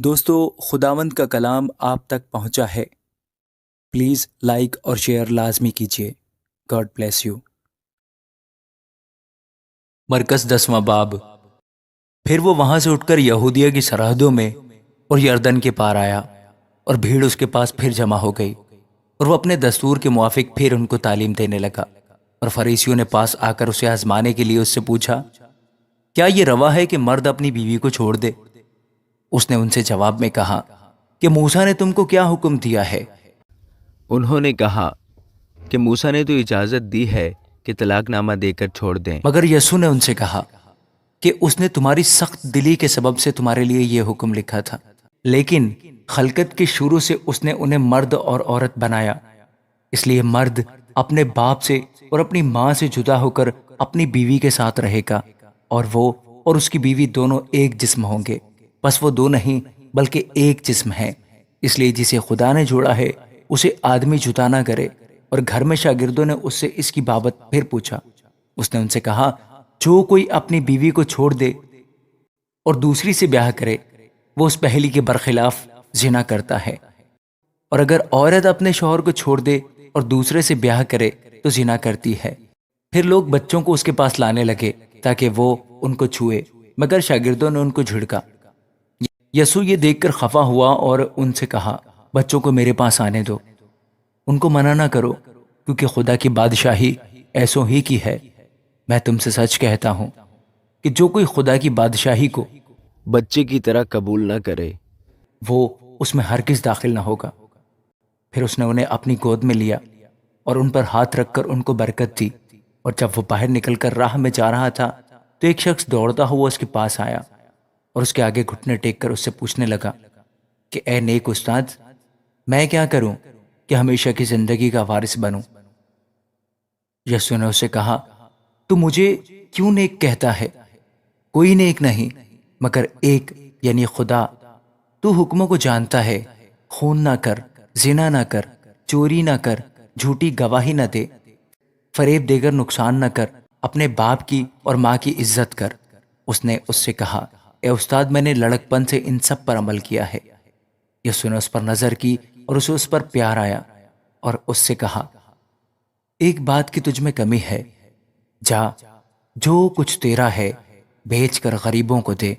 دوستو، خداوند کا کلام آپ تک پہنچا ہے۔ پلیز لائک اور شیئر لازمی کیجیے۔ God bless you. مرکز 10واں باب۔ پھر وہ وہاں سے اٹھ کر یہودیہ کی سرحدوں میں اور یردن کے پار آیا، اور بھیڑ اس کے پاس پھر جمع ہو گئی، اور وہ اپنے دستور کے موافق پھر ان کو تعلیم دینے لگا۔ اور فریسیوں نے پاس آ کر اسے آزمانے کے لیے اس سے پوچھا، کیا یہ روا ہے کہ مرد اپنی بیوی کو چھوڑ دے؟ اس نے ان سے جواب میں کہا کہ موسیٰ نے تم کو کیا حکم دیا ہے؟ انہوں نے کہا کہ موسیٰ نے تو اجازت دی ہے کہ طلاق نامہ دے کر چھوڑ دیں۔ مگر یسوع نے ان سے کہا کہ اس نے تمہاری سخت دلی کے سبب سے تمہارے لیے یہ حکم لکھا تھا، لیکن خلقت کے شروع سے اس نے انہیں مرد اور عورت بنایا۔ اس لیے مرد اپنے باپ سے اور اپنی ماں سے جدا ہو کر اپنی بیوی کے ساتھ رہے گا، اور وہ اور اس کی بیوی دونوں ایک جسم ہوں گے۔ بس وہ دو نہیں بلکہ ایک جسم ہے۔ اس لیے جسے خدا نے جوڑا ہے اسے آدمی جدا نہ کرے۔ اور گھر میں شاگردوں نے اس سے اس کی بابت پھر پوچھا۔ اس نے ان سے کہا، جو کوئی اپنی بیوی کو چھوڑ دے اور دوسری سے بیاہ کرے، وہ اس پہلی کے برخلاف زنا کرتا ہے، اور اگر عورت اپنے شوہر کو چھوڑ دے اور دوسرے سے بیاہ کرے تو زنا کرتی ہے۔ پھر لوگ بچوں کو اس کے پاس لانے لگے تاکہ وہ ان کو چھوئے، مگر شاگردوں نے ان کو جھڑکا۔ یسوع یہ دیکھ کر خفا ہوا اور ان سے کہا، بچوں کو میرے پاس آنے دو، ان کو منع نہ کرو، کیونکہ خدا کی بادشاہی ایسوں ہی کی ہے۔ میں تم سے سچ کہتا ہوں کہ جو کوئی خدا کی بادشاہی کو بچے کی طرح قبول نہ کرے، وہ اس میں ہرگز داخل نہ ہوگا۔ پھر اس نے انہیں اپنی گود میں لیا اور ان پر ہاتھ رکھ کر ان کو برکت دی۔ اور جب وہ باہر نکل کر راہ میں جا رہا تھا تو ایک شخص دوڑتا ہوا اس کے پاس آیا اور اس کے آگے گھٹنے ٹیک کر اس سے پوچھنے لگا کہ اے نیک استاد، میں کیا کروں کہ ہمیشہ کی زندگی کا وارث بنوں؟ یسوع نے اسے کہا، تو مجھے کیوں نیک کہتا ہے؟ کوئی نیک نہیں مگر ایک، یعنی خدا۔ تو حکموں کو جانتا ہے، خون نہ کر، زنا نہ کر، چوری نہ کر، جھوٹی گواہی نہ دے، فریب دے کر نقصان نہ کر، اپنے باپ کی اور ماں کی عزت کر۔ اس نے اس سے کہا، اے استاد، میں نے لڑکپن سے ان سب پر عمل کیا ہے۔ یسوع نے اس پر نظر کی اور اسے اس پر پیار آیا اور اس سے کہا، ایک بات کی تجھ میں کمی ہے، جا، جو کچھ تیرا ہے بیچ کر غریبوں کو دے،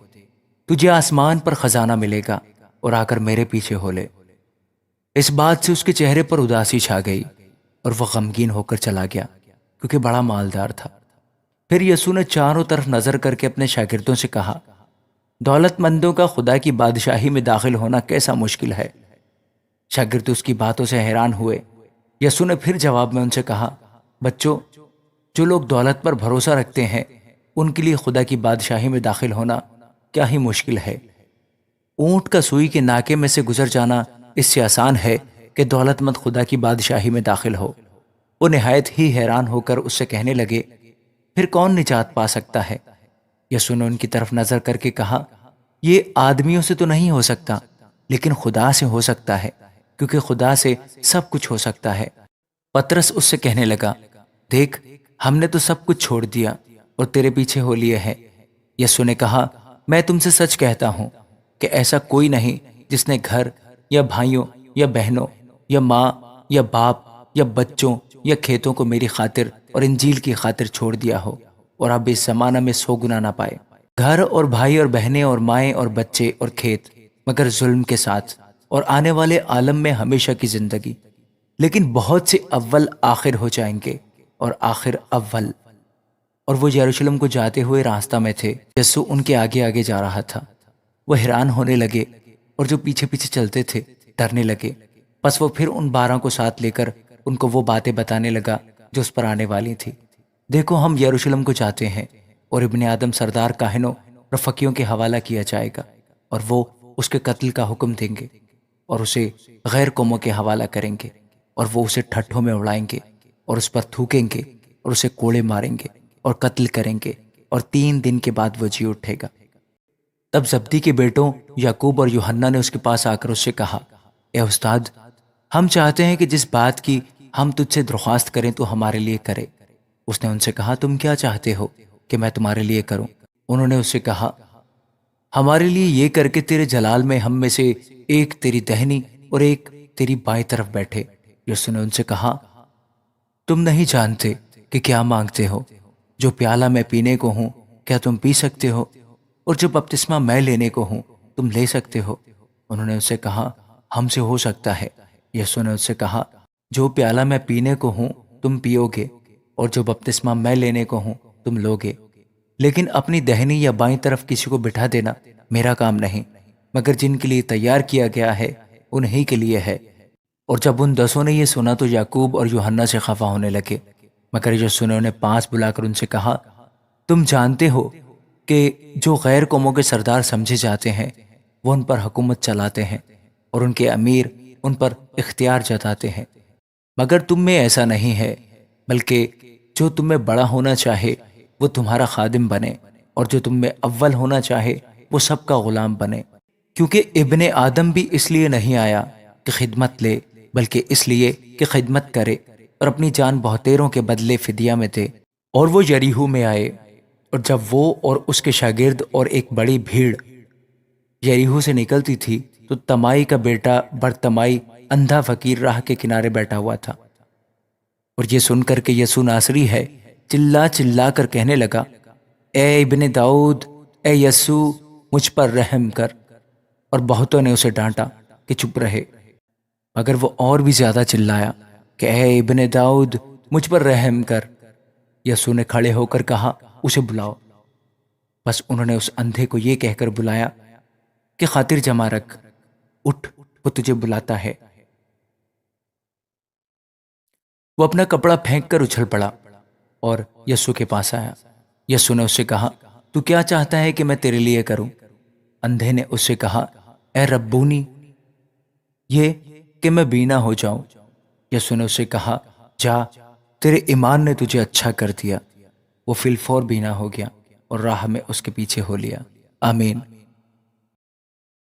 تجھے آسمان پر خزانہ ملے گا، اور آ کر میرے پیچھے ہو لے۔ اس بات سے اس کے چہرے پر اداسی چھا گئی اور وہ غمگین ہو کر چلا گیا، کیونکہ بڑا مالدار تھا۔ پھر یسوع نے چاروں طرف نظر کر کے اپنے شاگردوں سے کہا، دولت مندوں کا خدا کی بادشاہی میں داخل ہونا کیسا مشکل ہے۔ شاگرد اس کی باتوں سے حیران ہوئے۔ یسوع نے پھر جواب میں ان سے کہا، بچوں، جو لوگ دولت پر بھروسہ رکھتے ہیں ان کے لیے خدا کی بادشاہی میں داخل ہونا کیا ہی مشکل ہے۔ اونٹ کا سوئی کے ناکے میں سے گزر جانا اس سے آسان ہے کہ دولت مند خدا کی بادشاہی میں داخل ہو۔ وہ نہایت ہی حیران ہو کر اس سے کہنے لگے، پھر کون نجات پا سکتا ہے؟ یسوع نے ان کی طرف نظر کر کے کہا، یہ آدمیوں سے تو نہیں ہو سکتا، لیکن خدا سے ہو سکتا ہے، کیونکہ خدا سے سب کچھ ہو سکتا ہے۔ پترس اس سے کہنے لگا، دیکھ، ہم نے تو سب کچھ چھوڑ دیا اور تیرے پیچھے ہو لیے ہیں۔ یسوع نے کہا، میں تم سے سچ کہتا ہوں کہ ایسا کوئی نہیں جس نے گھر یا بھائیوں یا بہنوں یا ماں یا باپ یا بچوں یا کھیتوں کو میری خاطر اور انجیل کی خاطر چھوڑ دیا ہو اور اب اس زمانہ میں 100 گنا نہ پائے۔ گھر اور بھائی اور بہنیں اور مائیں اور بچے اور کھیت، مگر ظلم کے ساتھ، اور آنے والے عالم میں ہمیشہ کی زندگی۔ لیکن بہت سے اول آخر ہو جائیں گے اور آخر اول۔ اور وہ یروشلم کو جاتے ہوئے راستہ میں تھے۔ یسوع ان کے آگے آگے جا رہا تھا۔ وہ حیران ہونے لگے اور جو پیچھے پیچھے چلتے تھے ڈرنے لگے۔ پس وہ پھر ان 12 کو ساتھ لے کر ان کو وہ باتیں بتانے لگا جو اس پر آنے والی تھی۔ دیکھو، ہم یروشلم کو جاتے ہیں، اور ابن آدم سردار کاہنوں اور فقیوں کے حوالہ کیا جائے گا، اور وہ اس کے قتل کا حکم دیں گے اور اسے غیر قوموں کے حوالہ کریں گے، اور وہ اسے ٹھٹھوں میں اڑائیں گے اور اس پر تھوکیں گے اور اسے کوڑے ماریں گے اور قتل کریں گے، اور 3 دن کے بعد وہ جی اٹھے گا۔ تب زبدی کے بیٹوں یعقوب اور یوحنا نے اس کے پاس آ کر اس سے کہا، اے استاد، ہم چاہتے ہیں کہ جس بات کی ہم تجھ سے درخواست کریں تو ہمارے لیے کرے۔ اس نے ان سے کہا، تم کیا چاہتے ہو کہ میں تمہارے لیے کروں؟ انہوں نے اس سے کہا، ہمارے لیے یہ کر کے تیرے جلال میں ہم میں سے ایک تیری دہنی اور ایک تیری بائیں طرف بیٹھے۔ یسوع نے ان سے کہا، تم نہیں جانتے کہ کیا مانگتے ہو؟ جو پیالہ میں پینے کو ہوں کیا تم پی سکتے ہو؟ اور جو بپتسمہ میں لینے کو ہوں تم لے سکتے ہو؟ انہوں نے اس سے کہا، ہم سے ہو سکتا ہے۔ یسوع نے اس سے کہا، جو پیالہ میں پینے کو ہوں تم پیو گے، اور جو بپتسمہ میں لینے کو ہوں تم لو گے، لیکن اپنی دہنی یا بائیں طرف کسی کو بٹھا دینا میرا کام نہیں، مگر جن کے لیے تیار کیا گیا ہے انہی کے لیے ہے۔ اور جب ان 10 نے یہ سنا تو یعقوب اور یوحنا سے خفا ہونے لگے، مگر یسوع نے انہیں 5 بلا کر ان سے کہا، تم جانتے ہو کہ جو غیر قوموں کے سردار سمجھے جاتے ہیں وہ ان پر حکومت چلاتے ہیں، اور ان کے امیر ان پر اختیار جتاتے ہیں، مگر تم میں ایسا نہیں ہے، بلکہ جو تم میں بڑا ہونا چاہے وہ تمہارا خادم بنے، اور جو تم میں اول ہونا چاہے وہ سب کا غلام بنے۔ کیونکہ ابن آدم بھی اس لیے نہیں آیا کہ خدمت لے، بلکہ اس لیے کہ خدمت کرے اور اپنی جان بہتیروں کے بدلے فدیہ میں دے۔ اور وہ یریحو میں آئے، اور جب وہ اور اس کے شاگرد اور ایک بڑی بھیڑ یریحو سے نکلتی تھی تو تمائی کا بیٹا برتمائی اندھا فقیر راہ کے کنارے بیٹھا ہوا تھا، اور یہ سن کر کہ یسوع ناصری ہے چلا چلا کر کہنے لگا، اے ابن داؤد، اے یسوع مجھ پر رحم کر۔ اور بہتوں نے اسے ڈانٹا کہ چپ رہے، مگر وہ اور بھی زیادہ چلایا کہ اے ابن داؤد مجھ پر رحم کر۔ یسوع نے کھڑے ہو کر کہا، اسے بلاؤ۔ بس انہوں نے اس اندھے کو یہ کہہ کر بلایا کہ خاطر جمع رکھ، اٹھ، وہ تجھے بلاتا ہے۔ وہ اپنا کپڑا پھینک کر اچھل پڑا اور یسوع کے پاس آیا۔ یسوع نے اس سے کہا، تو کیا چاہتا ہے کہ میں تیرے لیے کروں؟ اندھے نے اس سے کہا، اے ربونی، یہ کہ میں بینا ہو جاؤں۔ یسوع نے اس سے کہا، جا، تیرے ایمان نے تجھے اچھا کر دیا۔ وہ فی الفور بینا ہو گیا اور راہ میں اس کے پیچھے ہو لیا۔ آمین۔